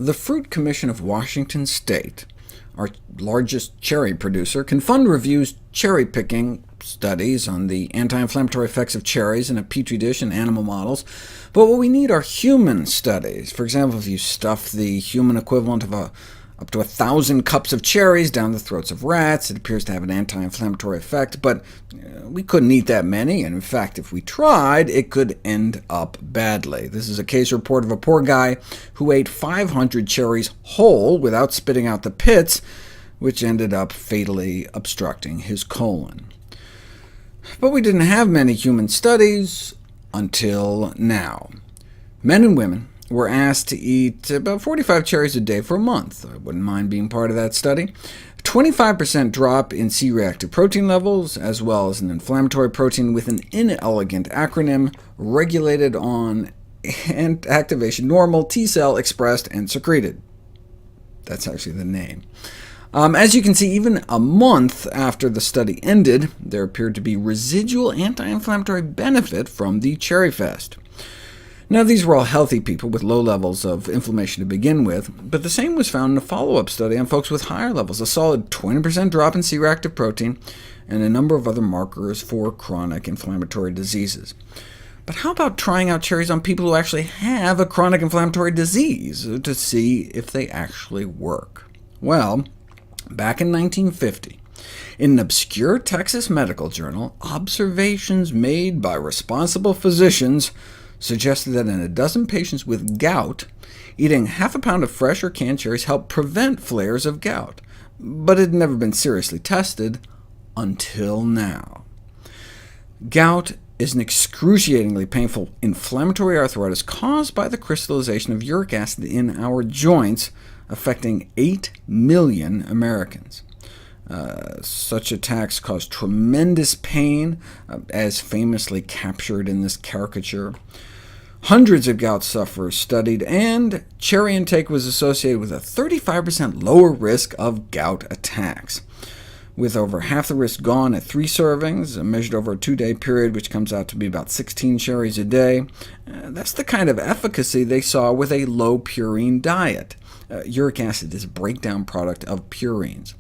The Fruit Commission of Washington State, our largest cherry producer, can fund reviews cherry-picking studies on the anti-inflammatory effects of cherries in a petri dish and animal models, but what we need are human studies. For example, if you stuff the human equivalent of up to 1,000 cups of cherries down the throats of rats, it appears to have an anti-inflammatory effect, but we couldn't eat that many, and in fact, if we tried, it could end up badly. This is a case report of a poor guy who ate 500 cherries whole without spitting out the pits, which ended up fatally obstructing his colon. But we didn't have many human studies until now. Men and women were asked to eat about 45 cherries a day for a month. I wouldn't mind being part of that study. 25% drop in C-reactive protein levels, as well as an inflammatory protein with an inelegant acronym, regulated on and activation normal T-cell expressed and secreted. That's actually the name. As you can see, even a month after the study ended, there appeared to be residual anti-inflammatory benefit from the cherry fest. Now, these were all healthy people with low levels of inflammation to begin with, but the same was found in a follow-up study on folks with higher levels, a solid 20% drop in C-reactive protein, and a number of other markers for chronic inflammatory diseases. But how about trying out cherries on people who actually have a chronic inflammatory disease to see if they actually work? Well, back in 1950, in an obscure Texas medical journal, observations made by responsible physicians suggested that in a dozen patients with gout, eating half a pound of fresh or canned cherries helped prevent flares of gout, but it had never been seriously tested until now. Gout is an excruciatingly painful inflammatory arthritis caused by the crystallization of uric acid in our joints, affecting 8 million Americans. Such attacks cause tremendous pain, as famously captured in this caricature. Hundreds of gout sufferers studied, and cherry intake was associated with a 35% lower risk of gout attacks, with over half the risk gone at 3 servings, measured over a 2-day period, which comes out to be about 16 cherries a day. That's the kind of efficacy they saw with a low purine diet. Uric acid is a breakdown product of purines.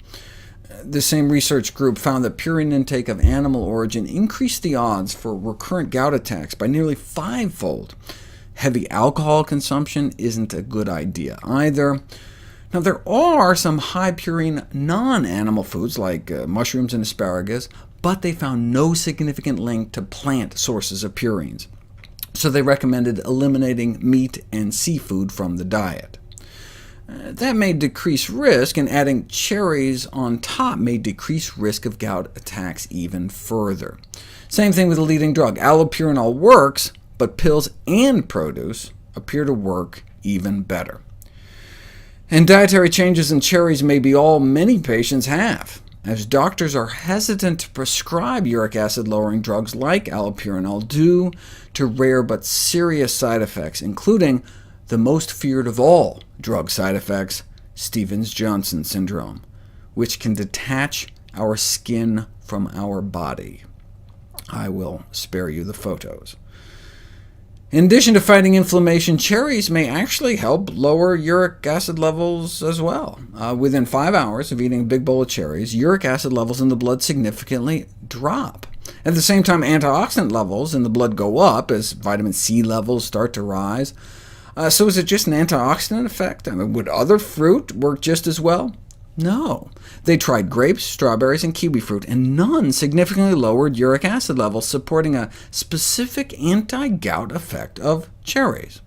The same research group found that purine intake of animal origin increased the odds for recurrent gout attacks by nearly 5-fold. Heavy alcohol consumption isn't a good idea either. Now, there are some high purine non-animal foods like mushrooms and asparagus, but they found no significant link to plant sources of purines, so they recommended eliminating meat and seafood from the diet. That may decrease risk, and adding cherries on top may decrease risk of gout attacks even further. Same thing with the leading drug. Allopurinol works, but pills and produce appear to work even better. And dietary changes in cherries may be all many patients have, as doctors are hesitant to prescribe uric acid-lowering drugs like allopurinol due to rare but serious side effects, including the most feared of all drug side effects, Stevens-Johnson syndrome, which can detach our skin from our body. I will spare you the photos. In addition to fighting inflammation, cherries may actually help lower uric acid levels as well. Within 5 hours of eating a big bowl of cherries, uric acid levels in the blood significantly drop. At the same time, antioxidant levels in the blood go up as vitamin C levels start to rise. So is it just an antioxidant effect? I mean, would other fruit work just as well? No. They tried grapes, strawberries, and kiwi fruit, and none significantly lowered uric acid levels, supporting a specific anti-gout effect of cherries.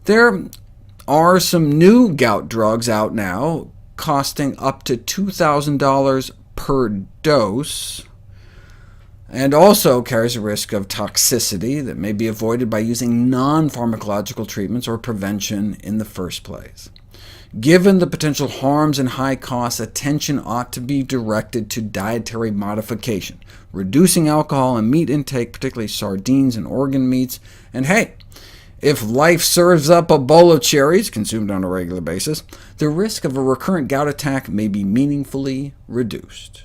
There are some new gout drugs out now, costing up to $2,000 per dose, and also carries a risk of toxicity that may be avoided by using non-pharmacological treatments or prevention in the first place. Given the potential harms and high costs, attention ought to be directed to dietary modification, reducing alcohol and meat intake, particularly sardines and organ meats, and hey, if life serves up a bowl of cherries, consumed on a regular basis, the risk of a recurrent gout attack may be meaningfully reduced.